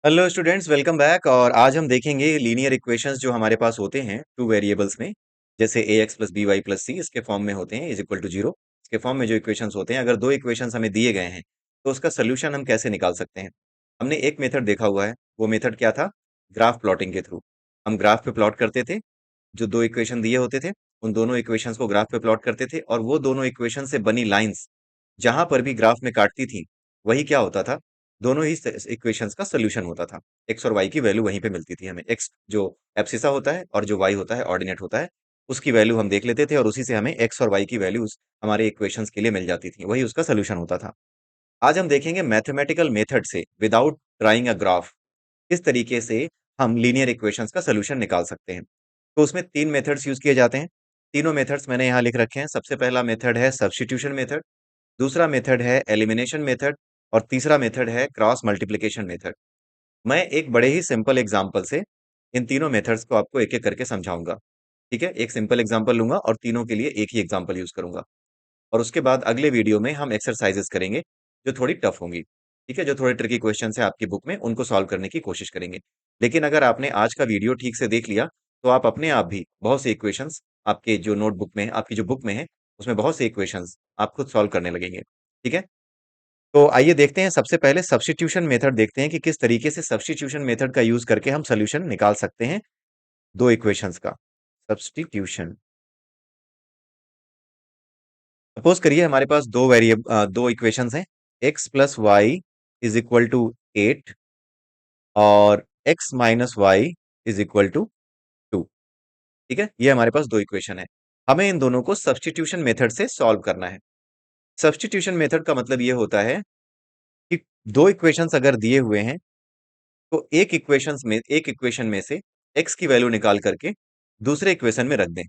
Hello students, welcome back. और आज हम देखेंगे लीनियर इक्वेशंस जो हमारे पास होते हैं टू वेरिएबल्स में। जैसे a x plus b y plus c इसके फॉर्म में होते हैं, इज इक्वल टू जीरो। इसके फॉर्म में जो इक्वेशंस होते हैं, अगर दो इक्वेशंस हमें दिए गए हैं तो उसका सोल्यूशन हम कैसे निकाल सकते हैं। हमने एक मेथड देखा हुआ है। वो मेथड क्या था? ग्राफ प्लॉटिंग के थ्रू। हम ग्राफ पे प्लॉट करते थे। जो दो इक्वेशन दिए होते थे उन दोनों इक्वेशंस को ग्राफ पे प्लॉट करते थे, और वो दोनों इक्वेशन से बनी लाइंस जहां पर भी ग्राफ में काटती थी, वही क्या होता था? दोनों ही इक्वेशंस का सोल्यूशन होता था। एक्स और वाई की वैल्यू वहीं पे मिलती थी हमें। एक्स जो एब्सिसा होता है और जो वाई होता है ऑर्डिनेट होता है, उसकी वैल्यू हम देख लेते थे और उसी से हमें एक्स और वाई की वैल्यूज हमारे इक्वेशंस के लिए मिल जाती थी। वही उसका सोल्यूशन होता था। आज हम देखेंगे मैथमेटिकल मेथड से, विदाउट ड्राइंग अ ग्राफ, किस तरीके से हम लीनियर इक्वेशंस का सोल्यूशन निकाल सकते हैं। तो उसमें तीन मेथड्स यूज किए जाते हैं। तीनों मेथड्स मैंने यहाँ लिख रखे हैं। सबसे पहला मेथड है सब्स्टिट्यूशन मेथड, दूसरा मेथड है एलिमिनेशन मेथड, और तीसरा मेथड है क्रॉस मल्टीप्लिकेशन मेथड। मैं एक बड़े ही सिंपल एग्जांपल से इन तीनों मेथड्स को आपको एक एक करके समझाऊंगा। ठीक है, एक सिंपल एग्जांपल लूंगा और तीनों के लिए एक ही एग्जांपल यूज करूंगा। और उसके बाद अगले वीडियो में हम एक्सरसाइजेस करेंगे जो थोड़ी टफ होंगी। ठीक है, जो थोड़े ट्रिकी क्वेश्चन है आपकी बुक में, उनको सॉल्व करने की कोशिश करेंगे। लेकिन अगर आपने आज का वीडियो ठीक से देख लिया तो आप अपने आप भी बहुत से इक्वेशंस आपके जो नोटबुक में, आपकी जो बुक में है, उसमें बहुत से इक्वेशंस आप खुद सॉल्व करने लगेंगे। ठीक है, तो आइए देखते हैं। सबसे पहले सब्स्टिट्यूशन मेथड देखते हैं कि किस तरीके से सब्स्टिट्यूशन मेथड का यूज करके हम सॉल्यूशन निकाल सकते हैं दो इक्वेशंस का। सब्स्टिट्यूशन। सपोज करिए हमारे पास दो इक्वेशंस हैं। X plus y is equal to 8 और x minus y is equal to 2। ठीक है, ये हमारे पास दो इक्वेशन है। हमें इन दोनों को सब्स्टिट्यूशन मेथड से सॉल्व करना है। सब्स्टिट्यूशन मेथड का मतलब ये होता है कि दो इक्वेशंस अगर दिए हुए हैं तो एक इक्वेशन में से एक्स की वैल्यू निकाल करके दूसरे इक्वेशन में रख दें।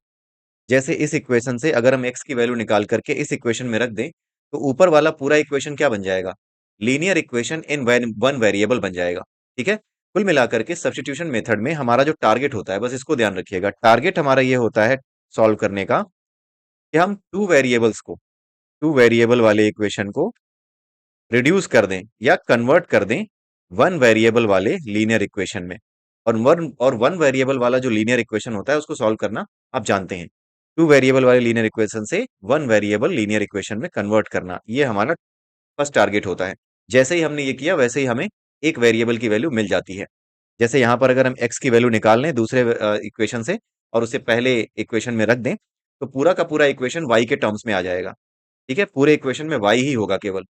जैसे इस इक्वेशन से अगर हम एक्स की वैल्यू निकाल करके इस इक्वेशन में रख दें, तो ऊपर वाला पूरा इक्वेशन क्या बन जाएगा? Linear equation in one variable बन जाएगा। ठीक है, कुल मिलाकर के सब्स्टिट्यूशन मेथड में हमारा जो टारगेट होता है, बस इसको ध्यान रखिएगा, टारगेट हमारा ये होता है सॉल्व करने का कि हम टू वेरिएबल वाले इक्वेशन को रिड्यूस कर दें या कन्वर्ट कर दें वन वेरिएबल वाले लीनियर इक्वेशन में। और वन वेरिएबल वाला जो लीनियर इक्वेशन होता है उसको सॉल्व करना आप जानते हैं। टू वेरिएबल वाले लीनियर इक्वेशन से वन वेरिएबल लीनियर इक्वेशन में कन्वर्ट करना, ये हमारा फर्स्ट टारगेट होता है। जैसे ही हमने ये किया वैसे ही हमें एक वेरिएबल की वैल्यू मिल जाती है। जैसे यहां पर अगर हम एक्स की वैल्यू निकाल लें दूसरे इक्वेशन से और उसे पहले इक्वेशन में रख दें, तो पूरा का पूरा इक्वेशन वाई के टर्म्स में आ जाएगा। ठीक है, पूरे इक्वेशन में वाई ही होगा केवल।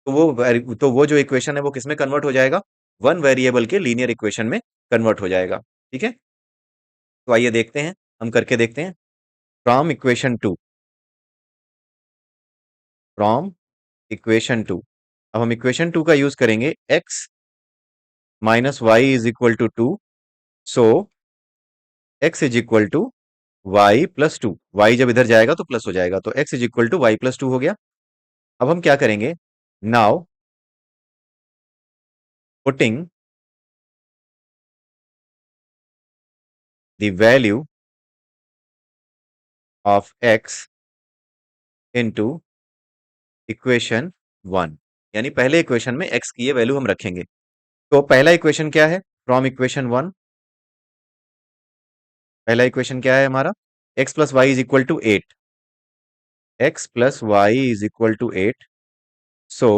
तो वो जो इक्वेशन है वो किसमें कन्वर्ट हो जाएगा? वन वेरिएबल के लीनियर इक्वेशन में कन्वर्ट हो जाएगा। ठीक है, तो आइए देखते हैं, हम करके देखते हैं। From equation two, from equation two, अब हम इक्वेशन टू का यूज करेंगे। X minus y is equal to two, so x is equal to y plus two. वाई जब इधर जाएगा तो प्लस हो जाएगा, तो x is equal to y plus two हो गया। अब हम क्या करेंगे? Now putting the value of x into equation one, यानी पहले इक्वेशन में एक्स की ये वैल्यू हम रखेंगे। तो पहला इक्वेशन क्या है? फ्रॉम इक्वेशन वन, पहला इक्वेशन क्या है हमारा? X plus y is equal to 8। X plus y is equal to 8, so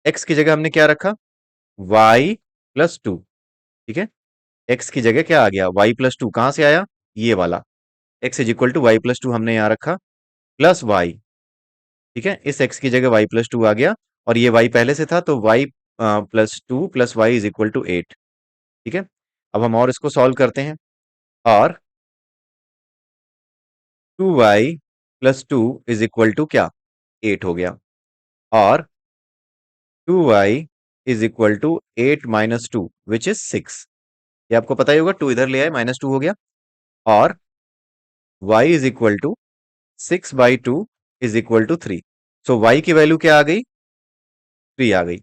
x की जगह हमने क्या रखा? Y plus two. ठीक है, एक्स की जगह क्या आ गया? Y plus two. कहां से आया? ये वाला। X is equal to y plus two हमने यहां रखा, प्लस वाई। ठीक है, इस एक्स की जगह वाई प्लस टू आ गया, और ये वाई पहले से था, तो y plus two plus y is equal to 8। ठीक है, अब हम और इसको सॉल्व करते हैं। और two y plus two is equal to क्या? 8 हो गया। और two y is equal to 8 minus two which is 6। ये आपको पता ही होगा, टू इधर ले आए, माइनस टू हो गया। और y is equal to 6/2 is equal to 3। So y की वैल्यू क्या आ गई? 3 आ गई।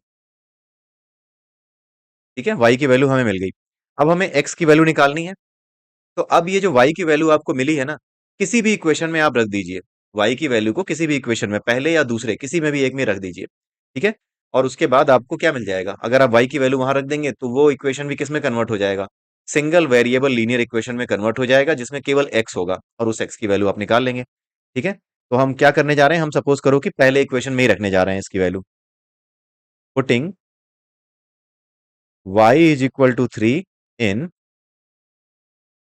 ठीक है, y की वैल्यू हमें मिल गई। अब हमें x की वैल्यू निकालनी है। तो अब ये जो y की वैल्यू आपको मिली है ना, किसी भी इक्वेशन में आप रख दीजिए। y की वैल्यू को किसी भी इक्वेशन में, पहले या दूसरे, किसी में भी एक में रख दीजिए। ठीक है, और उसके बाद आपको क्या मिल जाएगा, अगर आप y की वैल्यू वहां रख देंगे तो वो इक्वेशन भी किस में कन्वर्ट हो जाएगा, सिंगल वेरिएबल लीनियर इक्वेशन में कन्वर्ट हो जाएगा, जिसमें केवल x होगा और उस x की वैल्यू आप निकाल लेंगे। ठीक है, तो हम क्या करने जा रहे हैं, हम सपोज करो कि पहले इक्वेशन में ही रखने जा रहे हैं इसकी value. Putting y is equal to 3 in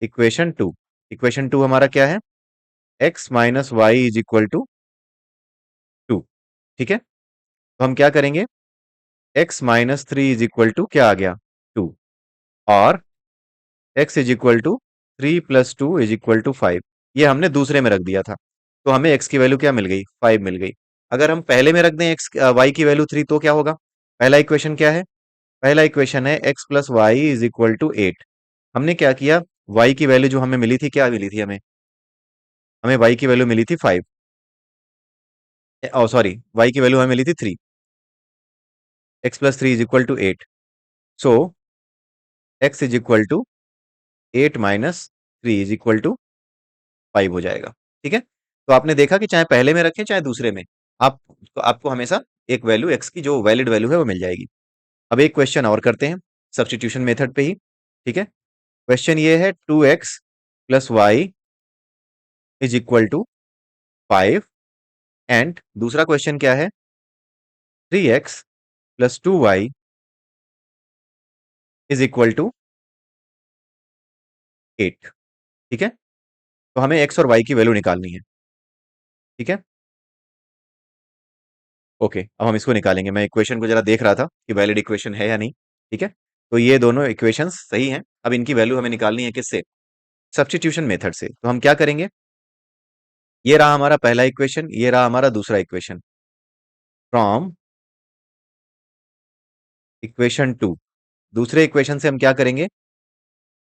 equation 2। Equation 2 हमारा क्या है, x minus y is equal to 2। ठीक है, तो हम क्या करेंगे, x minus 3 is equal to क्या आ गया, 2, और x is equal to 3 plus 2 is equal to 5। ये हमने दूसरे में रख दिया था, तो हमें x की वैल्यू क्या मिल गई, 5 मिल गई। अगर हम पहले में रख दें x y की वैल्यू 3 तो क्या होगा, पहला इक्वेशन क्या है, पहला इक्वेशन है x plus y is equal to 8। हमने क्या किया, y की वैल्यू जो हमें मिली थी, क्या मिली थी हमें, हमें y की वैल्यू मिली थी 5, ओ सॉरी, y की वैल्यू हमें मिली थी 3, x plus 3 is equal to 8। So x is equal to 8 minus 3 is equal to 5 हो जाएगा। ठीक है, तो आपने देखा कि चाहे पहले में रखें चाहे दूसरे में, आप आपको हमेशा एक वैल्यू x की जो वैलिड वैल्यू है वो मिल जाएगी। अब एक क्वेश्चन और करते हैं सब्स्टिट्यूशन मेथड पे ही। ठीक है, क्वेश्चन ये है 2x plus y is equal to 5, and दूसरा क्वेश्चन क्या है, 3x plus 2y is equal to 8। ठीक है, तो हमें x और y की वैल्यू निकालनी है। ठीक है, ओके, अब हम इसको निकालेंगे। मैं इक्वेशन को जरा देख रहा था कि वैलिड इक्वेशन है या नहीं। ठीक है, तो ये दोनों इक्वेशंस सही हैं। अब इनकी वैल्यू हमें निकालनी है किससे, सब्स्टिट्यूशन मेथड से। तो हम क्या करेंगे, ये रहा हमारा पहला इक्वेशन, ये रहा हमारा दूसरा इक्वेशन। फ्रॉम इक्वेशन 2, दूसरे इक्वेशन से हम क्या करेंगे,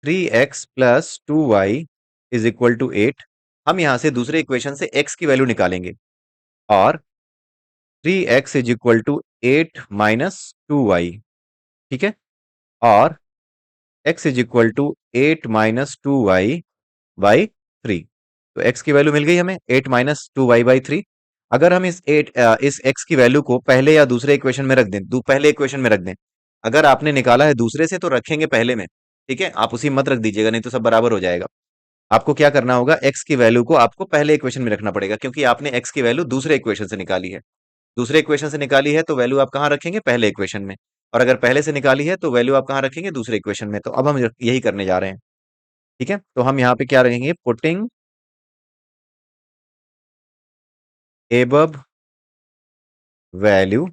3x plus 2y is equal to 8। हम यहां से दूसरे इक्वेशन से x की वैल्यू निकालेंगे, और 3x is equal to 8 minus 2y। ठीक है, और x is equal to 8 minus 2y by 3। तो x की वैल्यू मिल गई हमें 8 माइनस 2y बाई 3। अगर हम इस x की वैल्यू को पहले या दूसरे इक्वेशन में रख दें, पहले इक्वेशन में रख दें, अगर आपने निकाला है दूसरे से तो रखेंगे पहले में। ठीक है, आप उसी मत रख दीजिएगा, नहीं तो सब बराबर हो जाएगा। आपको क्या करना होगा, x की वैल्यू को आपको पहले इक्वेशन में रखना पड़ेगा, क्योंकि आपने x की वैल्यू दूसरे इक्वेशन से निकाली है। दूसरे इक्वेशन से निकाली है तो वैल्यू आप कहाँ रखेंगे, पहले इक्वेशन में। और अगर पहले से निकाली है तो वैल्यू आप कहाँ रखेंगे, दूसरे इक्वेशन में। तो अब हम यही करने जा रहे हैं। ठीक है, तो हम यहाँ पे क्या रखेंगे, putting above value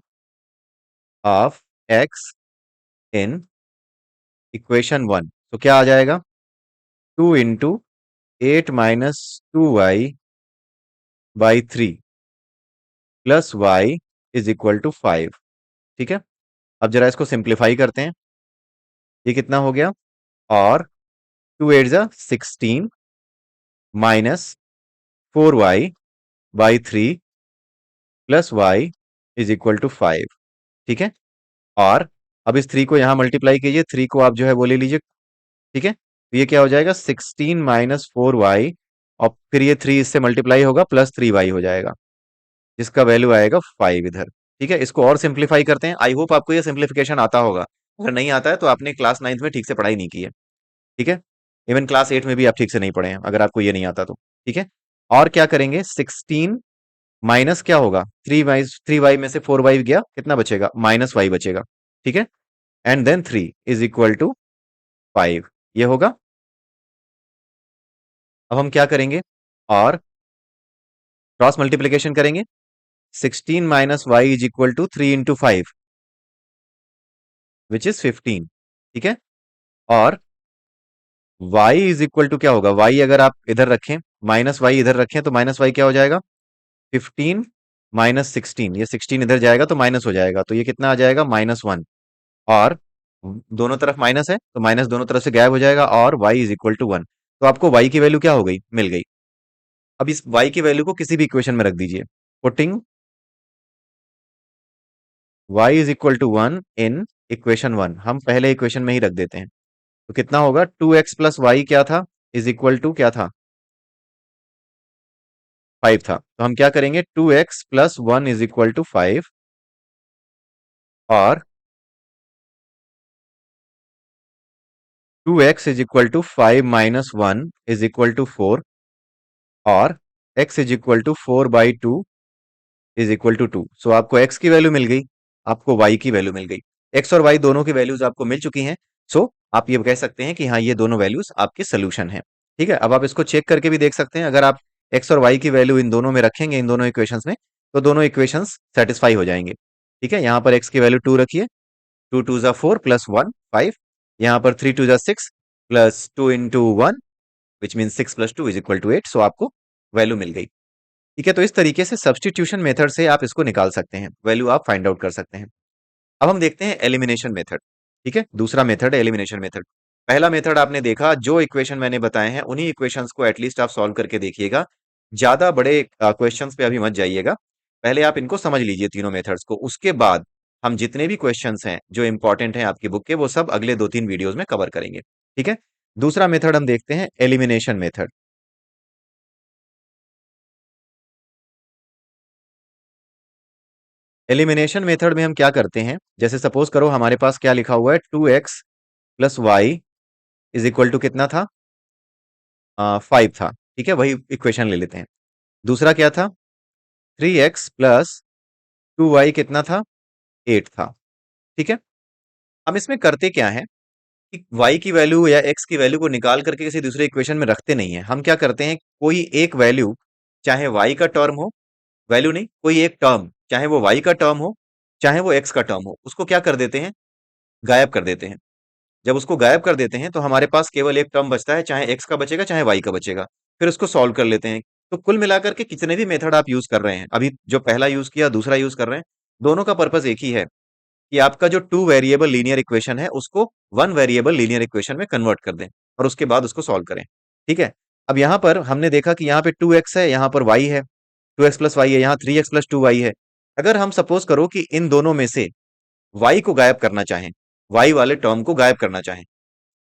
of x in equation 1, तो क्या आ जाएगा, 2 into 8 minus 2y by 3 plus y is equal to 5। ठीक है, अब जरा इसको सिंप्लीफाई करते हैं। ये कितना हो गया, और 2 8 जा 16 minus 4y by 3 plus y is equal to 5। ठीक है, और अब इस 3 को यहां मल्टीप्लाई कीजिए, 3 को आप जो है वो ले लीजिए। ठीक है, तो ये क्या हो जाएगा, 16 माइनस 4y, और फिर ये 3 इससे मल्टीप्लाई होगा प्लस 3y हो जाएगा, जिसका वैल्यू आएगा 5 इधर। ठीक है, इसको और सिंप्लीफाई करते हैं। आई होप आपको ये सिंप्लीफिकेशन आता होगा, अगर नहीं आता है तो आपने क्लास 9th में ठीक से पढ़ाई नहीं की है। ठीक है, इवन क्लास 8 में भी आप ठीक से नहीं पढ़े हैं, अगर आपको ये नहीं आता तो। ठीक है, और क्या करेंगे, 16 माइनस क्या होगा, 3y में से 4y गया, कितना बचेगा, माइनस y बचेगा। ठीक है, and then 3 is equal to 5, ये होगा। अब हम क्या करेंगे, और क्रॉस मल्टीप्लीकेशन करेंगे, 16 minus y is equal to 3 into 5 which is 15। ठीक है, और y इज इक्वल टू क्या होगा, y अगर आप इधर रखें, माइनस वाई इधर रखें, तो माइनस वाई क्या हो जाएगा, 15 माइनस 16, ये 16 इधर जाएगा तो माइनस हो जाएगा, तो ये कितना आ जाएगा, -1। और दोनों तरफ माइनस है तो माइनस दोनों तरफ से गायब हो जाएगा, और y इज इक्वल टू 1। तो आपको y की वैल्यू क्या हो गई, मिल गई। अब इस y की वैल्यू को किसी भी इक्वेशन में रख दीजिए। Putting y is equal to 1 in equation 1, हम पहले इक्वेशन में ही रख देते हैं। तो कितना होगा, 2x प्लस वाई क्या था, इज इक्वल टू क्या था, 5 था। तो हम क्या करेंगे, 2x plus 1 is equal to 5, और 2x is equal to 5 - 1 is equal to 4 और x is equal to 4/2 is equal to 2। So आपको x की वैल्यू मिल गई, आपको y की वैल्यू मिल गई। x और y दोनों की वैल्यूज आपको मिल चुकी हैं। सो आप ये कह सकते हैं कि हाँ, ये दोनों वैल्यूज आपके सोल्यूशन है। ठीक है, अब आप इसको चेक करके भी देख सकते हैं। अगर आप x और y की वैल्यू इन दोनों में रखेंगे, इन दोनों इक्वेशंस में, तो दोनों इक्वेशंस सेटिस्फाई हो जाएंगे। ठीक है, यहाँ पर x की वैल्यू 2 रखिए, 2 × 2 = 4 + 1 5। यहाँ पर 3 × 2 = 6 + 2 × 1 which mean 6 + 2 is equal to 8। So आपको वैल्यू मिल गई। ठीक है, तो इस तरीके से सब्स्टिट्यूशन मेथड से आप इसको निकाल सकते हैं, वैल्यू आप फाइंड आउट कर सकते हैं। अब हम देखते हैं एलिमिनेशन मेथड। ठीक है, दूसरा मेथड है एलिमिनेशन मेथड। पहला मेथड आपने देखा, जो इक्वेशन मैंने बताए हैं उन्हीं इक्वेशंस को एटलीस्ट आप सॉल्व करके देखिएगा। ज्यादा बड़े क्वेश्चंस पे अभी मत जाइएगा, पहले आप इनको समझ लीजिए तीनों मेथड्स को। उसके बाद हम जितने भी क्वेश्चंस हैं जो इंपॉर्टेंट हैं आपकी बुक के, वो सब अगले 2-3 वीडियोस में कवर करेंगे। ठीक है, दूसरा मेथड हम देखते हैं एलिमिनेशन मेथड। एलिमिनेशन मेथड में हम क्या करते हैं, जैसे सपोज करो हमारे पास क्या लिखा हुआ है, 2x + y is equal to कितना था, 5 था। ठीक है, वही इक्वेशन ले लेते हैं। दूसरा क्या था, 3x + 2y कितना था, 8 था। ठीक है, हम इसमें करते क्या है कि y की वैल्यू या x की वैल्यू को निकाल करके किसी दूसरे इक्वेशन में रखते नहीं है। हम क्या करते हैं, कोई एक वैल्यू, चाहे y का टर्म हो, वैल्यू नहीं, कोई एक टर्म, चाहे वो y का टर्म हो, चाहे वो x का टर्म हो, उसको क्या कर देते हैं, गायब कर देते हैं। जब उसको गायब कर देते हैं तो हमारे पास केवल एक टर्म बचता है, चाहे x का बचेगा चाहे y का बचेगा। फिर उसको सॉल्व कर लेते हैं। तो कुल मिलाकर के कितने भी मेथड आप यूज कर रहे हैं, अभी जो पहला यूज किया, दूसरा यूज कर रहे हैं, दोनों का पर्पस एक ही है कि आपका जो 2 वेरिएबल लीनियर इक्वेशन है उसको 1 वेरिएबल लीनियर इक्वेशन में कन्वर्ट कर दें और उसके बाद उसको सॉल्व करें। ठीक है, अब यहां पर हमने देखा कि यहाँ पे 2x है, यहाँ पर y है, 2x + y है, यहाँ 3x + 2y है। अगर हम सपोज करो कि इन दोनों में से y को गायब करना चाहें, y वाले टर्म को गायब करना चाहें,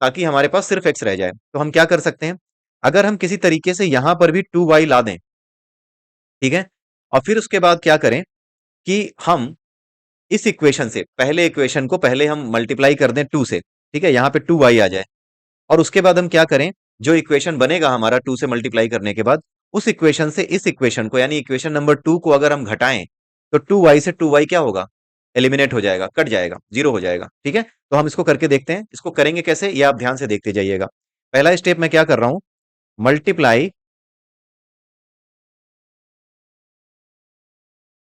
ताकि हमारे पास सिर्फ x रह जाए, तो हम क्या कर सकते हैं, अगर हम किसी तरीके से यहां पर भी 2y ला दें, ठीक है, और फिर उसके बाद क्या करें कि हम इस इक्वेशन से, पहले इक्वेशन को पहले हम मल्टीप्लाई कर दें 2 से। ठीक है, यहां पे 2y आ जाए, और उसके बाद हम क्या करें, जो इक्वेशन बनेगा हमारा 2 से मल्टीप्लाई करने के बाद, उस इक्वेशन से इस इक्वेशन को, यानी इक्वेशन नंबर 2 को अगर हम घटाएं, तो 2y से 2y क्या होगा, एलिमिनेट हो जाएगा, कट जाएगा, जीरो हो जाएगा। ठीक है, तो हम इसको करके देखते हैं। इसको करेंगे कैसे, ये आप ध्यान से देखते जाइएगा। पहला स्टेप मैं क्या कर रहा हूं, मल्टीप्लाई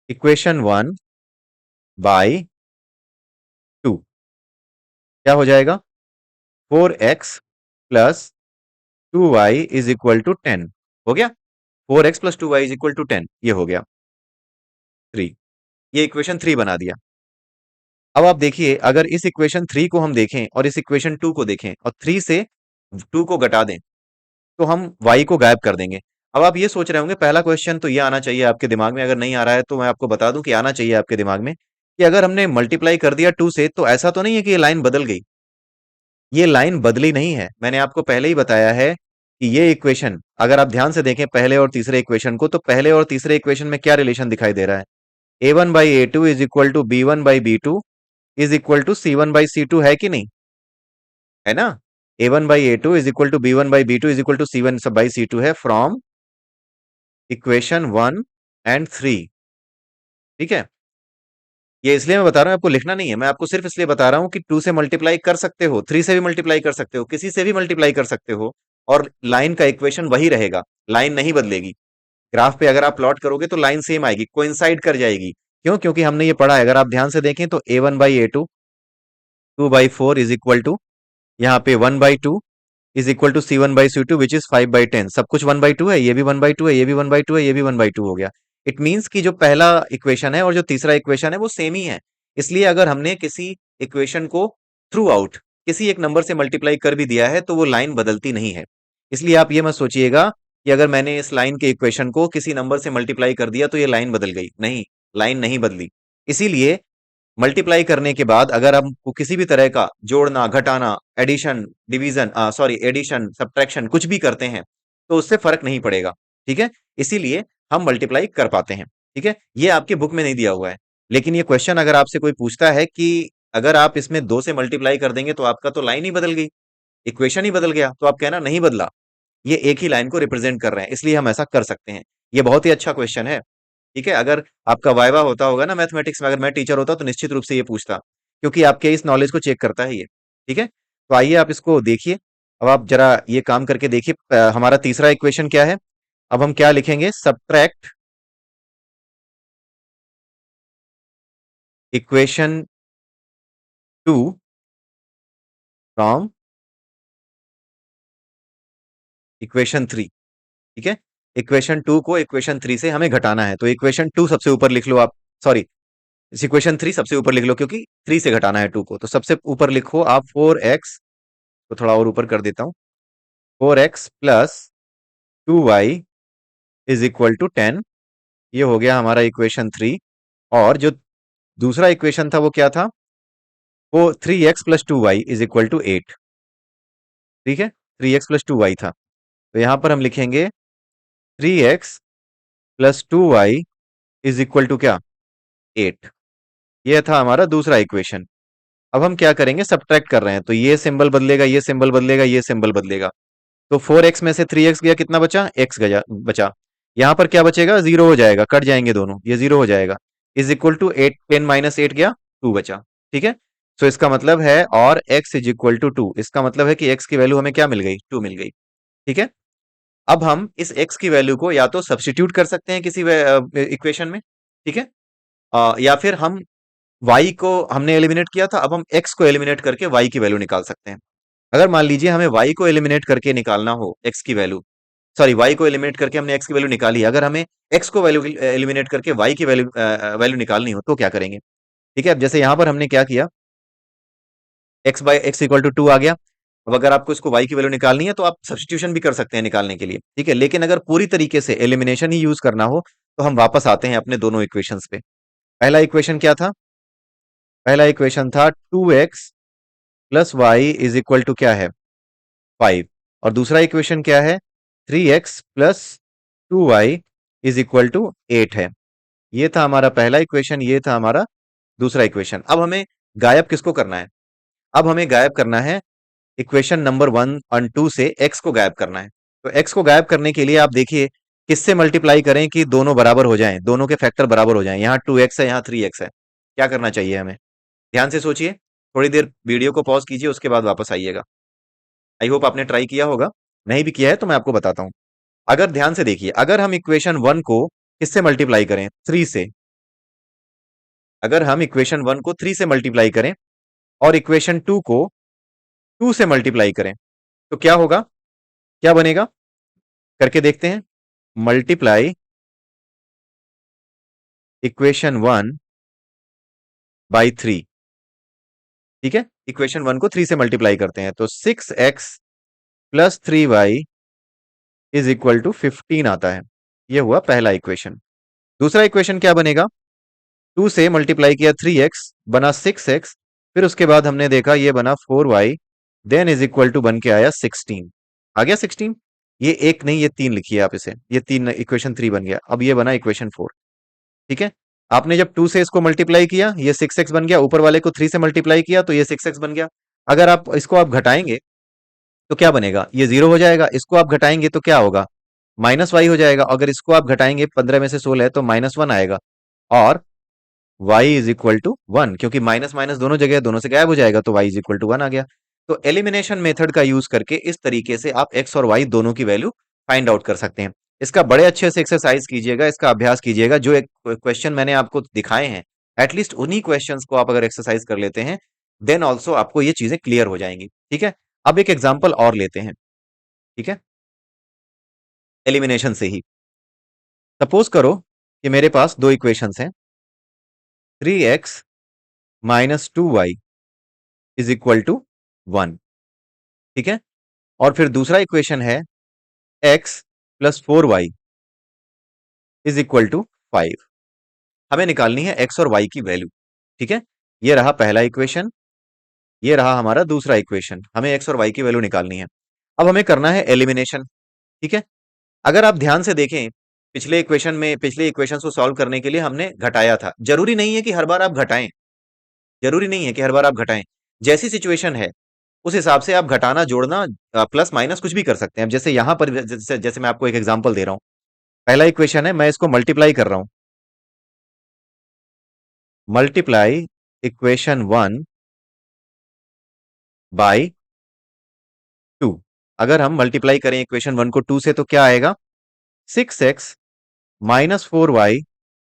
इक्वेशन 1 बाई 2, क्या हो जाएगा, 4x + 2y is equal to 10। हो गया, 4x + 2y is equal to 10, ये हो गया 3। ये इक्वेशन 3 बना दिया। अब आप देखिए, अगर इस इक्वेशन 3 को हम देखें और इस इक्वेशन 2 को देखें और 3 से 2 को घटा दें, तो हम y को गायब कर देंगे। अब आप ये सोच रहे होंगे, पहला क्वेश्चन तो ये आना चाहिए आपके दिमाग में, अगर नहीं आ रहा है तो मैं आपको बता दूं कि आना चाहिए आपके दिमाग में, कि अगर हमने मल्टीप्लाई कर दिया 2 से, तो ऐसा तो नहीं है कि ये लाइन बदल गई। ये लाइन बदली नहीं है, मैंने आपको पहले ही बताया है कि ये इक्वेशन, अगर आप ध्यान से देखें पहले और तीसरे इक्वेशन को, तो पहले और तीसरे इक्वेशन में क्या रिलेशन दिखाई दे रहा है, a1/a2 is equal to b1/b2 is equal to c1/c2, है कि नहीं, है ना। a1/a2 is equal to b1/b2 is equal to c1/c2 है फ्रॉम इक्वेशन 1 एंड 3। ठीक है, ये इसलिए मैं बता रहा हूं, आपको लिखना नहीं है, मैं आपको सिर्फ इसलिए बता रहा हूं कि 2 से मल्टीप्लाई कर सकते हो, 3 से भी मल्टीप्लाई कर सकते हो, किसी से भी मल्टीप्लाई कर सकते हो, और लाइन का इक्वेशन वही रहेगा, लाइन नहीं बदलेगी। ग्राफ पे अगर आप प्लॉट करोगे तो लाइन सेम आएगी, कोइंसाइड कर जाएगी। क्यों, क्योंकि हमने ये पढ़ा है, अगर आप ध्यान से देखें तो a1/a2 2/4 इज इक्वल टू, यहाँ पे 1/2 is equal to c1/c2 which is 5/10। सब कुछ 1/2 है, ये भी 1/2 है, ये भी 1/2 है, ये भी 1/2 हो गया। इट मीन्स कि जो पहला इक्वेशन है और जो तीसरा इक्वेशन है वो सेम ही है। इसलिए अगर हमने किसी इक्वेशन को थ्रू आउट किसी एक नंबर से मल्टीप्लाई कर भी दिया है, तो वो लाइन बदलती नहीं है। इसलिए आप ये मत सोचिएगा कि अगर मैंने इस लाइन के इक्वेशन को किसी नंबर से मल्टीप्लाई कर दिया तो ये लाइन बदल गई, नहीं, लाइन नहीं बदली। इसीलिए मल्टीप्लाई करने के बाद अगर हमको किसी भी तरह का जोड़ना, घटाना, addition, division, sorry addition, subtraction कुछ भी करते हैं, तो उससे फर्क नहीं पड़ेगा। ठीक है, इसीलिए हम मल्टीप्लाई कर पाते हैं। ठीक है, ये आपके बुक में नहीं दिया हुआ है। लेकिन ये क्वेश्चन अगर आपसे कोई पूछता है कि अगर आप इसमें 2 से मल्टीप्लाई कर देंगे तो आपका तो लाइन ही बदल गई, इक्वेशन ही बदल गया, तो आप कहना नहीं बदला, ये एक ही लाइन को रिप्रेजेंट कर रहे हैं, इसलिए हम ऐसा कर सकते हैं। ये बहुत ही अच्छा क्वेश्चन है। ठीक है, अगर आपका वाइवा होता होगा ना मैथमेटिक्स में, अगर मैं टीचर होता तो निश्चित रूप से ये पूछता, क्योंकि आपके इस नॉलेज को चेक करता है ये। ठीक है, तो आइए आप इसको देखिए। अब आप जरा ये काम करके देखिए, हमारा तीसरा इक्वेशन क्या है। अब हम क्या लिखेंगे, सब्ट्रैक्ट इक्वेशन 2 फ्रॉम इक्वेशन 3। ठीक है, इक्वेशन 2 को इक्वेशन 3 से हमें घटाना है, तो इक्वेशन 2 सबसे ऊपर लिख लो आप, सॉरी, इस इक्वेशन 3 सबसे ऊपर लिख लो, क्योंकि 3 से घटाना है 2 को, तो सबसे ऊपर लिखो आप 4x, तो थोड़ा और ऊपर कर देता हूं, 4x plus 2y is equal to 10। ये हो गया हमारा इक्वेशन 3। और जो दूसरा इक्वेशन था वो क्या था, वो 3x plus 2y is equal to 8। ठीक है, 3x प्लस 2y था, तो यहां पर हम लिखेंगे 3x plus 2y is equal to क्या, 8। ये था हमारा दूसरा इक्वेशन। अब हम क्या करेंगे, सब्ट्रैक्ट कर रहे हैं, तो ये सिंबल बदलेगा, ये सिंबल बदलेगा, ये सिंबल बदलेगा। तो 4x में से 3x गया, कितना बचा, x गया बचा। यहां पर क्या बचेगा, जीरो हो जाएगा, कट जाएंगे दोनों, ये जीरो हो जाएगा। इज इक्वल टू 8, 10 माइनस 8 गया, 2 बचा। ठीक है, तो इसका मतलब है, और x इज इक्वल टू 2, इसका मतलब है कि x की वैल्यू हमें क्या मिल गई, 2 मिल गई। ठीक है, अब हम इस x की वैल्यू को या तो सब्स्टिट्यूट कर सकते हैं किसी इक्वेशन में। ठीक है, या फिर हम y को हमने एलिमिनेट किया था, अब हम x को एलिमिनेट करके y की वैल्यू निकाल सकते हैं। अगर मान लीजिए हमें y को एलिमिनेट करके निकालना हो x की वैल्यू, सॉरी, y को एलिमिनेट करके हमने x की वैल्यू निकाली, अगर हमें x को वैल्यू एलिमिनेट करके y की वैल्यू वैल्यू निकालनी हो तो क्या करेंगे। ठीक है, अब जैसे यहां पर हमने क्या किया, x by x equal to 2 आ गया। अब अगर आपको इसको y की वैल्यू निकालनी है तो आप सब्स्टिट्यूशन भी कर सकते हैं निकालने के लिए। ठीक है, लेकिन अगर पूरी तरीके से एलिमिनेशन ही यूज करना हो तो हम वापस आते हैं अपने दोनों इक्वेशंस पे। पहला इक्वेशन क्या था, पहला इक्वेशन था 2x plus y is equal to क्या है, 5। और दूसरा इक्वेशन क्या है, 3x plus 2y is equal to 8 है। ये था हमारा पहला इक्वेशन, ये था हमारा दूसरा इक्वेशन। अब हमें गायब किसको करना है, अब हमें गायब करना है इक्वेशन नंबर 1 और 2 से x को गायब करना है। तो x को गायब करने के लिए आप देखिए किससे मल्टीप्लाई करें कि दोनों बराबर हो जाएं, दोनों के फैक्टर बराबर हो जाएं। यहाँ 2x है, यहाँ 3x है, क्या करना चाहिए हमें, ध्यान से सोचिए। थोड़ी देर वीडियो को पॉज कीजिए, उसके बाद वापस आइएगा। आई होप आपने ट्राई किया होगा, नहीं भी किया है तो मैं आपको बताता हूं। अगर ध्यान से देखिए, अगर हम इक्वेशन 1 को किससे मल्टीप्लाई करें, 3 से, अगर हम इक्वेशन 1 को 3 से मल्टीप्लाई करें और इक्वेशन 2 को 2 से मल्टीप्लाई करें, तो क्या होगा, क्या बनेगा, करके देखते हैं। Multiply equation 1 by 3। ठीक है, इक्वेशन 1 को 3 से मल्टीप्लाई करते हैं तो 6x plus 3y is equal to 15 आता है। यह हुआ पहला इक्वेशन। दूसरा इक्वेशन क्या बनेगा, 2 से मल्टीप्लाई किया 3x, बना 6x, फिर उसके बाद हमने देखा ये बना 4y, then is equal to बन के आया 16। आ गया 16, ये एक नहीं, ये 3 लिखिए आप इसे, ये 3 इक्वेशन 3 बन गया। अब ये बना इक्वेशन 4। ठीक है, आपने जब 2 से इसको मल्टीप्लाई किया, ये 6x बन गया, ऊपर वाले को 3 से मल्टीप्लाई किया तो ये 6x बन गया। अगर आप इसको आप घटाएंगे तो क्या बनेगा, ये 0 हो जाएगा। इसको आप घटाएंगे तो क्या होगा, माइनस वाई हो जाएगा। अगर इसको आप घटाएंगे, 15 में से 16 है तो -1 आएगा। और y इज इक्वल टू 1, क्योंकि माइनस माइनस दोनों जगह, दोनों से गायब हो जाएगा, तो y इज इक्वल टू 1 आ गया। तो एलिमिनेशन मेथड का यूज करके इस तरीके से आप x और y दोनों की वैल्यू फाइंड आउट कर सकते हैं। इसका बड़े अच्छे से एक्सरसाइज कीजिएगा, इसका अभ्यास कीजिएगा। जो एक क्वेश्चन मैंने आपको दिखाए हैं, एटलीस्ट उन्हीं क्वेश्चंस को आप अगर एक्सरसाइज कर लेते हैं, देन ऑल्सो आपको ये चीजें क्लियर हो जाएंगी। ठीक है, अब एक एग्जाम्पल और लेते हैं। ठीक है, एलिमिनेशन से ही सपोज करो कि मेरे पास दो इक्वेशंस हैं, 3x minus 2y is equal to 1। ठीक है, और फिर दूसरा इक्वेशन है x plus 4y is equal to 5। हमें निकालनी है x और y की वैल्यू। ठीक है, ये रहा पहला इक्वेशन, ये रहा हमारा दूसरा इक्वेशन, हमें x और y की वैल्यू निकालनी है। अब हमें करना है एलिमिनेशन। ठीक है, अगर आप ध्यान से देखें पिछले इक्वेशन को सॉल्व करने के लिए हमने घटाया था। जरूरी नहीं है कि हर बार आप घटाएं, जरूरी नहीं है कि हर बार आप घटाएं। जैसी सिचुएशन है उस हिसाब से आप घटाना, जोड़ना, प्लस माइनस कुछ भी कर सकते हैं। अब जैसे यहां पर जैसे मैं आपको एक एग्जांपल दे रहा हूं। पहला इक्वेशन है, मैं इसको मल्टीप्लाई कर रहा हूं। Multiply equation 1 by 2। अगर हम मल्टीप्लाई करें इक्वेशन 1 को 2 से तो क्या आएगा? 6x minus 4y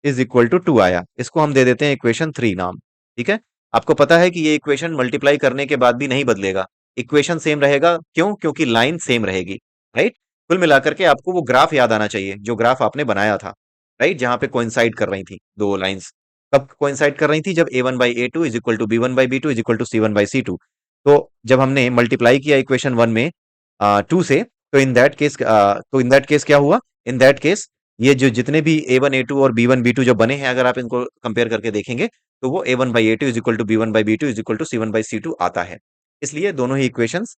is equal to 2 आया। इसको हम दे देते हैं इक्वेशन 3 नाम। ठीक है। आपको पता है कि ये इक्वेशन मल्टीप्लाई करने के बाद भी नहीं बदलेगा, इक्वेशन सेम रहेगा। क्यों? क्योंकि लाइन सेम रहेगी। राइट। कुल मिलाकर के आपको वो ग्राफ याद आना चाहिए जो ग्राफ आपने बनाया था, राइट, जहां पे कोइंसाइड कर रही थी दो लाइंस। कब कोइंसाइड कर रही थी? जब a1/a2 is equal to b1/b2 is equal to c1/c2। तो जब हमने मल्टीप्लाई किया इक्वेशन 1 में 2 से, तो इन दैट केस क्या हुआ? इन दैट केस ये जो जितने भी A1 A2 और B1 B2 जो बने हैं, अगर आप इनको कंपेयर करके देखेंगे तो वो A1/A2 is equal to B1/B2 is equal to C1/C2 आता है। इसलिए दोनों ही इक्वेशंस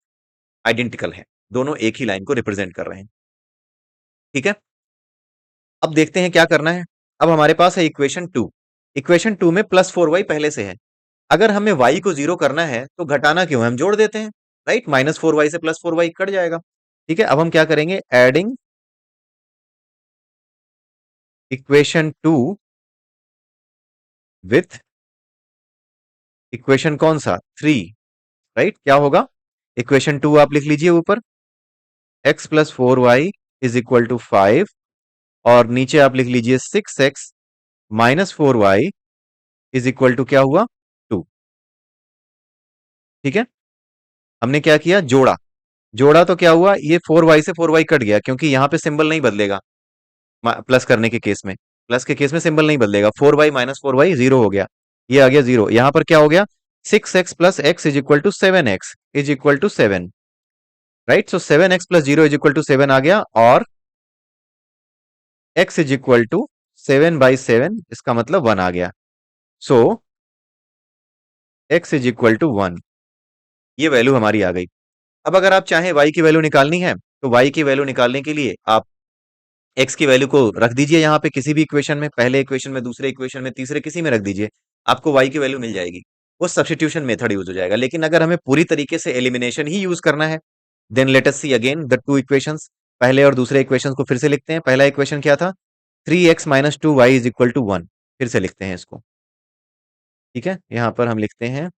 आइडेंटिकल हैं, दोनों एक ही लाइन को रिप्रेजेंट कर रहे हैं। ठीक है। अब देखते हैं क्या करना है। अब हमारे पास है इक्वेशन 2। इक्वेशन 2 में +4y पहले से है। अगर हमें y को 0 करना है तो घटाना क्यों है? हम जोड़ देते हैं, राइट। -4y से +4y कट जाएगा। ठीक है। अब हम क्या करेंगे? एडिंग इक्वेशन 2 विथ इक्वेशन कौन सा? 3। राइट। क्या होगा? इक्वेशन 2 आप लिख लीजिए ऊपर, x plus 4y is equal to 5, और नीचे आप लिख लीजिए 6x minus 4y is equal to क्या हुआ? 2। ठीक है। हमने क्या किया? जोड़ा। जोड़ा तो क्या हुआ? ये 4y से 4y कट गया, क्योंकि यहां पे सिंबल नहीं बदलेगा। प्लस करने के केस में, प्लस के केस में सिंबल नहीं बदलेगा। 4y माइनस 4y 0 हो गया, ये आ गया 0। यहां पर क्या हो गया? 6x plus x is equal to 7x is equal to 7। Right. So 7x plus 0 is equal to 7 आ गया, और x इज इक्वल टू 7/7, इसका मतलब 1 आ गया। सो x इज इक्वल टू 1, ये वैल्यू हमारी आ गई। अब अगर आप चाहें y की वैल्यू निकालनी है, तो y की वैल्यू निकालने के लिए आप x की वैल्यू को रख दीजिए यहाँ पे किसी भी इक्वेशन में, पहले इक्वेशन में, दूसरे इक्वेशन में, तीसरे किसी में रख दीजिए, आपको y की वैल्यू मिल जाएगी। वो सब्स्टिट्यूशन मेथड यूज हो जाएगा। लेकिन अगर हमें पूरी तरीके से एलिमिनेशन ही यूज करना है, then let us see again the two equations. पहले और दूसरे इक्वेशंस को फिर से लिखते हैं। पहला इक्वेशन क्या था? 3x minus 2y is equal to 1। फिर से लिखते हैं इसको। ठीक है। यहां पर हम लिखते हैं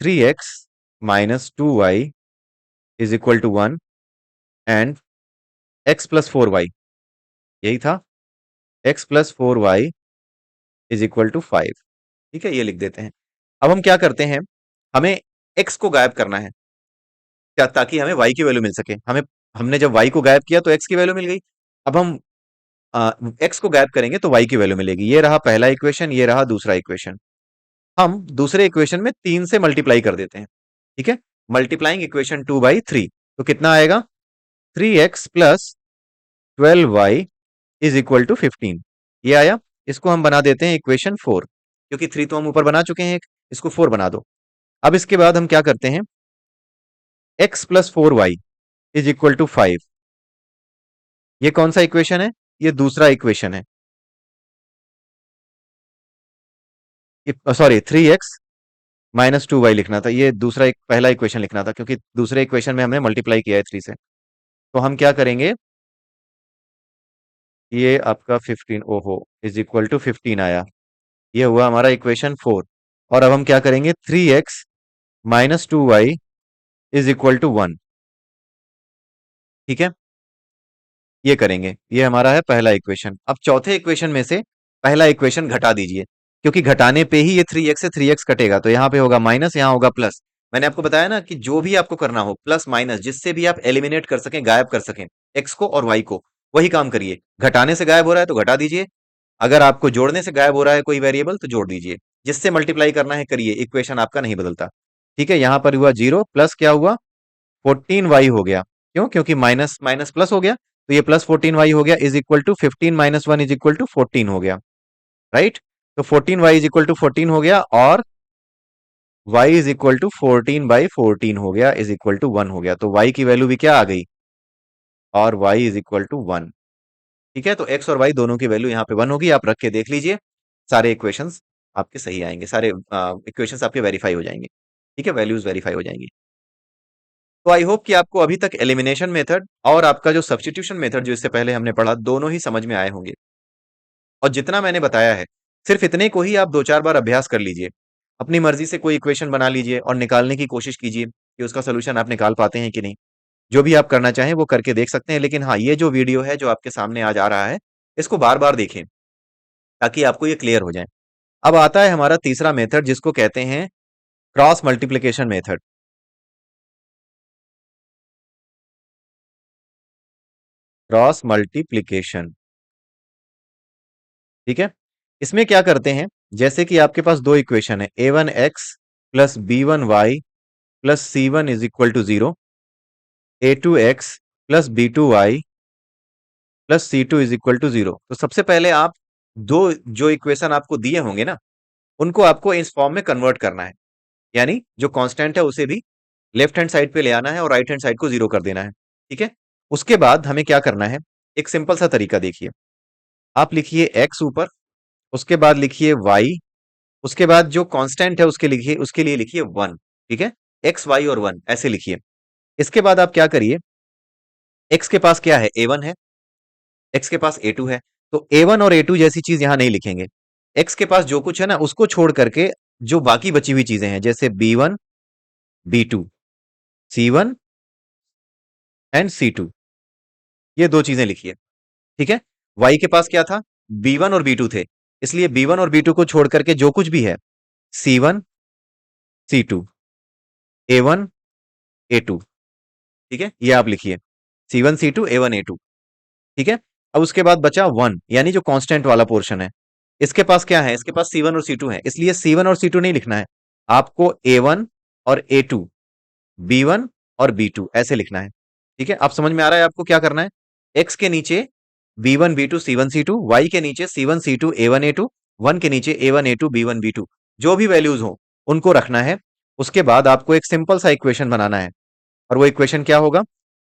3x minus 2y is equal to 1 and x plus 4y, यही था, x plus 4y is equal to 5। ठीक है, ये लिख देते हैं। अब हम क्या करते हैं? हमें x को गायब करना है, क्या, ताकि हमें y की वैल्यू मिल सके। हमने जब y को गायब किया तो x की वैल्यू मिल गई। अब हम x को गायब करेंगे तो y की वैल्यू मिलेगी। ये रहा पहला इक्वेशन, ये रहा दूसरा इक्वेशन। हम दूसरे इक्वेशन में 3 से मल्टीप्लाई कर देते हैं। ठीक है। मल्टीप्लाइंग इक्वेशन 2/3, तो कितना आएगा? 3x plus 12y is equal to 15। ये आया। इसको हम बना देते हैं इक्वेशन 4, क्योंकि 3 तो हम ऊपर बना चुके हैं, इसको 4 बना दो। अब इसके बाद हम क्या करते हैं? x plus 4y is equal to 5। ये कौन सा इक्वेशन है? ये दूसरा इक्वेशन है। सॉरी, 3x माइनस 2y लिखना था, ये दूसरा एक पहला इक्वेशन लिखना था, क्योंकि दूसरे इक्वेशन में हमने मल्टीप्लाई किया है 3 से। तो हम क्या करेंगे? ये आपका 15, ओहो, इज इक्वल टू 15 आया। ये हुआ हमारा इक्वेशन 4। और अब हम क्या करेंगे? 3x minus 2y is equal to 1। ठीक है, ये करेंगे। ये हमारा है पहला इक्वेशन। अब चौथे इक्वेशन में से पहला इक्वेशन घटा दीजिए, क्योंकि घटाने पे ही ये 3x से 3x कटेगा, तो यहाँ पे होगा माइनस, यहाँ होगा प्लस। मैंने आपको बताया ना कि जो भी आपको करना हो, प्लस माइनस, जिससे भी आप एलिमिनेट कर सकें, गायब कर सकें x को और y को, वही काम करिए। घटाने से गायब हो रहा है तो घटा दीजिए, अगर आपको जोड़ने से गायब हो रहा है कोई वेरिएबल तो जोड़ दीजिए, जिससे मल्टीप्लाई करना है करिए, इक्वेशन आपका नहीं बदलता। ठीक है। यहाँ पर हुआ 0, प्लस क्या हुआ? 14y हो गया। क्यों? क्योंकि माइनस माइनस प्लस हो गया, तो ये प्लस 14y हो गया, is equal to 15 minus 1 is equal to 14 हो गया। राइट। तो 14y इज इक्वल टू 14 हो गया, और y इज इक्वल टू 14/14 हो गया, इज इक्वल टू 1 हो गया। तो y की वैल्यू भी क्या आ गई? और y इज इक्वल टू 1। ठीक है, तो एक्स और वाई दोनों की वैल्यू यहाँ पे 1 होगी, आप रख के देख लीजिए, सारे इक्वेशंस आपके सही आएंगे, सारे इक्वेशंस आपके वेरीफाई हो जाएंगे। ठीक है, वैल्यूज वेरीफाई हो जाएंगी। तो आई होप कि आपको अभी तक एलिमिनेशन मेथड और आपका जो सब्स्टिट्यूशन मेथड जो इससे पहले हमने पढ़ा, दोनों ही समझ में आए होंगे। और जितना मैंने बताया है, सिर्फ इतने को ही आप 2-4 बार अभ्यास कर लीजिए। अपनी मर्जी से कोई इक्वेशन बना लीजिए और निकालने की कोशिश कीजिए कि उसका सोल्यूशन आप निकाल पाते हैं कि नहीं। जो भी आप करना चाहें वो करके देख सकते हैं, लेकिन हाँ, ये जो वीडियो है जो आपके सामने आज आ रहा है, इसको बार बार देखें ताकि आपको ये क्लियर हो जाए। अब आता है हमारा तीसरा मेथड, जिसको कहते हैं cross multiplication method. Cross multiplication, ठीक है। इसमें क्या करते हैं, जैसे कि आपके पास दो इक्वेशन है, a1x plus b1y plus c1 is equal to 0, a2x plus b2y plus c2 is equal to 0। तो सबसे पहले आप दो जो इक्वेशन आपको दिए होंगे ना, उनको आपको इस फॉर्म में कन्वर्ट करना है। यानी जो कांस्टेंट है उसे भी लेफ्ट हैंड साइड पे ले आना है और राइट हैंड साइड को 0 कर देना है। ठीक है, उसके बाद हमें क्या करना है, एक सिंपल सा तरीका देखिए। आप लिखिए x ऊपर, उसके बाद लिखिए y, उसके बाद जो कांस्टेंट है उसके लिए लिखिए 1। ठीक है, x y और 1 ऐसे लिखिए। इसके बाद आप क्या करिए, x के पास क्या है, a1 है, x के पास a2 है, तो a1 और a2 जैसी चीज यहां नहीं लिखेंगे। x के पास जो कुछ है ना, उसको छोड़ करके जो बाकी बची हुई चीजें हैं, जैसे b1 b2 c1 and c2, ये दो चीजें लिखिए। ठीक है, y के पास क्या था, b1 और b2 थे, इसलिए b1 और b2 को छोड़ करके जो कुछ भी है, c1 c2 a1 a2, ठीक है, ये आप लिखिए, c1 c2 a1 a2। ठीक है, अब उसके बाद बचा 1, यानी जो कांस्टेंट वाला पोर्शन है। इसके पास क्या है, इसके पास C1 और C2 है, इसलिए C1 और C2 नहीं लिखना है, आपको A1 और A2, B1 और B2 ऐसे लिखना है। ठीक है, अब समझ में आ रहा है आपको क्या करना है। X के नीचे B1 B2 C1 C2, Y के नीचे C1 C2 A1 A2, 1 के नीचे A1 A2 B1 B2, जो भी वैल्यूज हो उनको रखना है। उसके बाद आपको एक सिंपल सा इक्वेशन बनाना है, और वो इक्वेशन क्या होगा,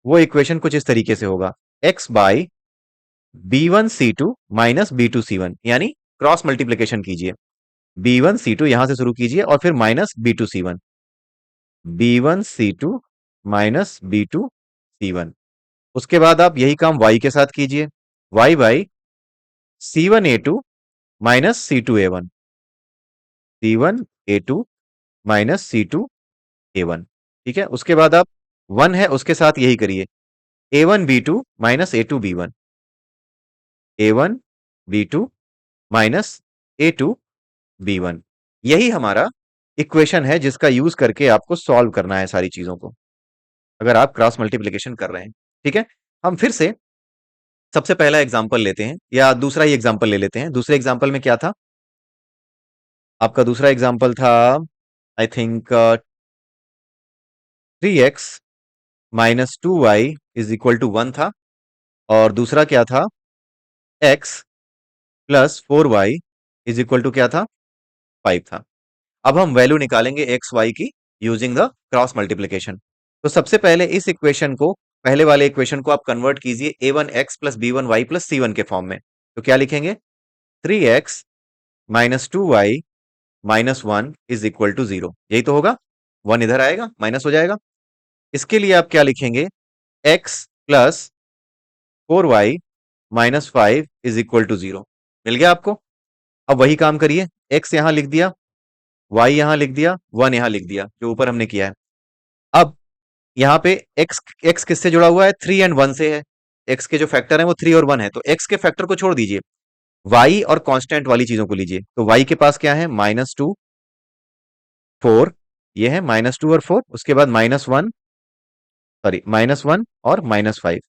वो इक्वेशन कुछ इस तरीके से होगा, x by B1 C2 minus B2 C1, यानी क्रॉस मल्टीप्लीकेशन कीजिए, B1 C2 यहां से शुरू कीजिए और फिर minus B2 C1, B1 C2 minus B2 C1। उसके बाद आप यही काम y के साथ कीजिए, y by C1 A2 minus C2 A1, C1 A2 minus C2 A1। ठीक है, उसके बाद आप 1 है उसके साथ यही करिए, A1 B2 minus A2 B1, A1 B2 minus A2 B1। यही हमारा इक्वेशन है जिसका यूज करके आपको सॉल्व करना है सारी चीजों को, अगर आप क्रॉस मल्टीप्लिकेशन कर रहे हैं। ठीक है, हम फिर से सबसे पहला एग्जांपल लेते हैं, या दूसरा ही एग्जांपल ले लेते हैं। दूसरे एग्जांपल में क्या था, आपका दूसरा एग्जांपल था, I think 3x minus 2y is equal to 1 था, और दूसरा क्या था, x plus 4y is equal to क्या था, 5 था। अब हम वैल्यू निकालेंगे एक्स वाई की यूजिंग द क्रॉस मल्टीप्लीकेशन। तो सबसे पहले इस इक्वेशन को, पहले वाले इक्वेशन को आप कन्वर्ट कीजिए A1x plus B1y plus C1 के फॉर्म में। तो क्या लिखेंगे, 3x minus 2y minus 1 is equal to 0, यही तो होगा, 1 इधर आएगा माइनस हो जाएगा। इसके लिए आप क्या लिखेंगे, x plus 4y minus 5 is equal to 0। मिल गया आपको। अब वही काम करिए, x यहां लिख दिया, y यहां लिख दिया, 1 यहां लिख दिया, जो ऊपर हमने किया है। अब यहाँ पे x x किससे जुड़ा हुआ है, 3 एंड 1 से है। x के जो फैक्टर है वो 3 और 1 है, तो x के फैक्टर को छोड़ दीजिए, y और कांस्टेंट वाली चीजों को लीजिए। तो y के पास क्या है, -2 4, ये है -2 और 4, उसके बाद -1, सॉरी -1 और -5।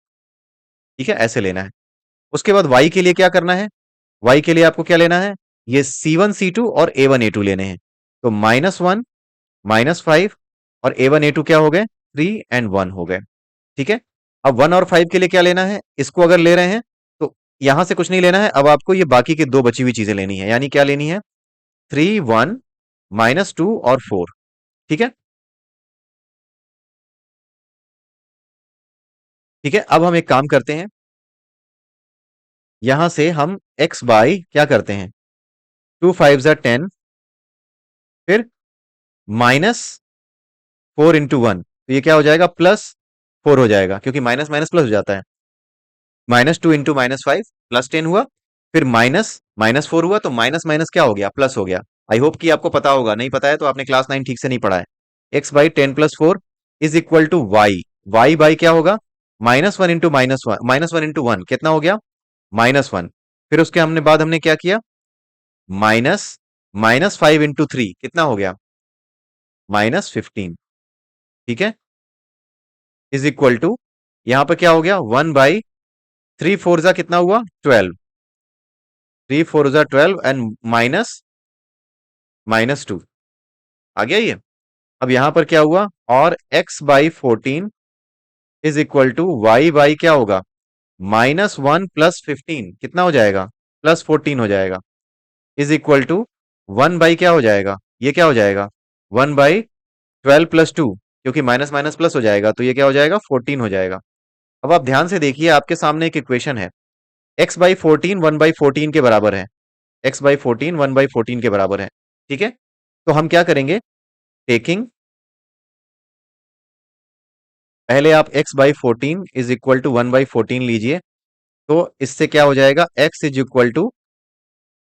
ठीक है, ऐसे लेना है। उसके बाद y के लिए क्या करना है, y के लिए आपको क्या लेना है, ये C1 C2 और A1 A2 लेने हैं। तो -1 -5 और A1 A2 क्या हो गए, 3 एंड 1 हो गए। ठीक है, अब 1 और 5 के लिए क्या लेना है, इसको अगर ले रहे हैं तो यहां से कुछ नहीं लेना है, अब आपको ये बाकी की दो बची हुई चीजें लेनी है, यानी क्या लेनी है, 3 1 -2 और 4। ठीक है, ठीक है, अब हम एक काम करते हैं, यहां से हम x बाई क्या करते हैं, 2 5 10, फिर -4 × 1, तो ये क्या हो जाएगा, +4 हो जाएगा, क्योंकि माइनस माइनस प्लस हो जाता है। -2 × -5 +10 हुआ, फिर -4 हुआ, तो माइनस माइनस क्या हो गया, प्लस हो गया। आई होप कि आपको पता होगा, नहीं पता है तो आपने क्लास 9 ठीक से नहीं पढ़ा है। x/10 + 4 is equal to y, y by क्या होगा, -1 × -1 कितना हो गया, -1। फिर उसके हमने क्या किया, माइनस -5 × 3 कितना हो गया, -15। ठीक है, इज इक्वल टू, यहां पर क्या हो गया, 1/3 4 कितना हुआ, 12, 3 4 12 एंड -2 आ गया ये। अब यहां पर क्या हुआ, और x/14 is equal to y by क्या होगा, -1 + 15 कितना हो जाएगा, +14 हो जाएगा, इज इक्वल टू 1 बाई क्या हो जाएगा, ये क्या हो जाएगा, 1/12 + 2, क्योंकि माइनस माइनस प्लस हो जाएगा, तो ये क्या हो जाएगा, 14 हो जाएगा। अब आप ध्यान से देखिए, आपके सामने एक इक्वेशन है, x/14 1/14 के बराबर है, x/14 1/14 के बराबर है। ठीक है, तो हम क्या करेंगे, टेकिंग, पहले आप x/14 इज इक्वल टू 1/14 लीजिए, तो इससे क्या हो जाएगा, x is equal to,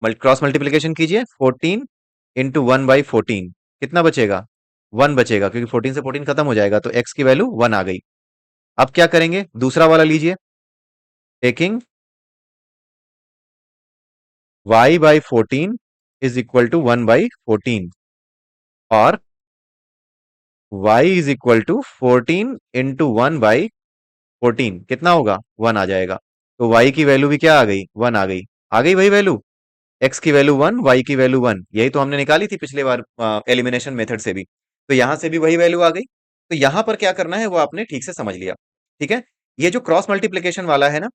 cross multiplication कीजिए, 14 × 1/14 कितना बचेगा, 1 बचेगा, क्योंकि 14 से 14 खत्म हो जाएगा, तो x की वैल्यू 1 आ गई। अब क्या करेंगे, दूसरा वाला लीजिए, taking y/14 is equal to 1/14, और y इज इक्वल टू 14 × 1/14 कितना होगा, 1 आ जाएगा। तो y की वैल्यू भी क्या आ गई, 1 आ गई वही वैल्यू, x की वैल्यू 1, y की वैल्यू 1, यही तो हमने निकाली थी पिछले बार एलिमिनेशन मेथड से भी। तो यहां से भी वही वैल्यू आ गई। तो यहां पर क्या करना है वो आपने ठीक से समझ लिया। ठीक है, ये जो क्रॉस मल्टीप्लीकेशन वाला है ना,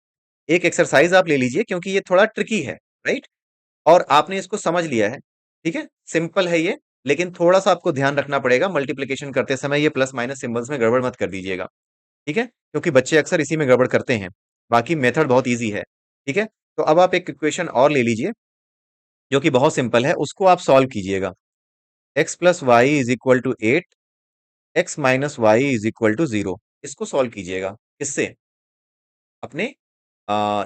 एक एक्सरसाइज आप ले लीजिए, क्योंकि ये थोड़ा ट्रिकी है, राइट, और आपने इसको समझ लिया है। ठीक है, सिंपल है ये, लेकिन थोड़ा सा आपको ध्यान रखना पड़ेगा, मल्टीप्लीकेशन करते समय ये प्लस माइनस सिंबल्स में गड़बड़ मत कर दीजिएगा। ठीक है, क्योंकि बच्चे अक्सर इसी में गड़बड़ करते हैं। बाकी मेथड बहुत ईजी है। ठीक है, तो अब आप एक इक्वेशन और ले लीजिए, जो कि बहुत सिंपल है, उसको आप सॉल्व कीजिएगा। x + y is equal to 8, x - y is equal to 0, इसको सॉल्व कीजिएगा, इससे, अपने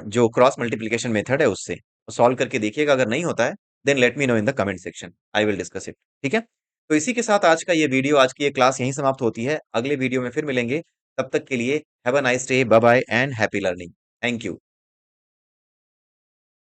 जो क्रॉस मल्टीप्लीकेशन मेथड है उससे सॉल्व करके देखिएगा। अगर नहीं होता है, then let me know in the comment section, I will discuss it. ठीक है, तो इसी के साथ आज की ये क्लास यहीं समाप्त होती है। अगले वीडियो में फिर मिलेंगे, तब तक के लिए have a nice day, bye bye and happy learning. Thank you.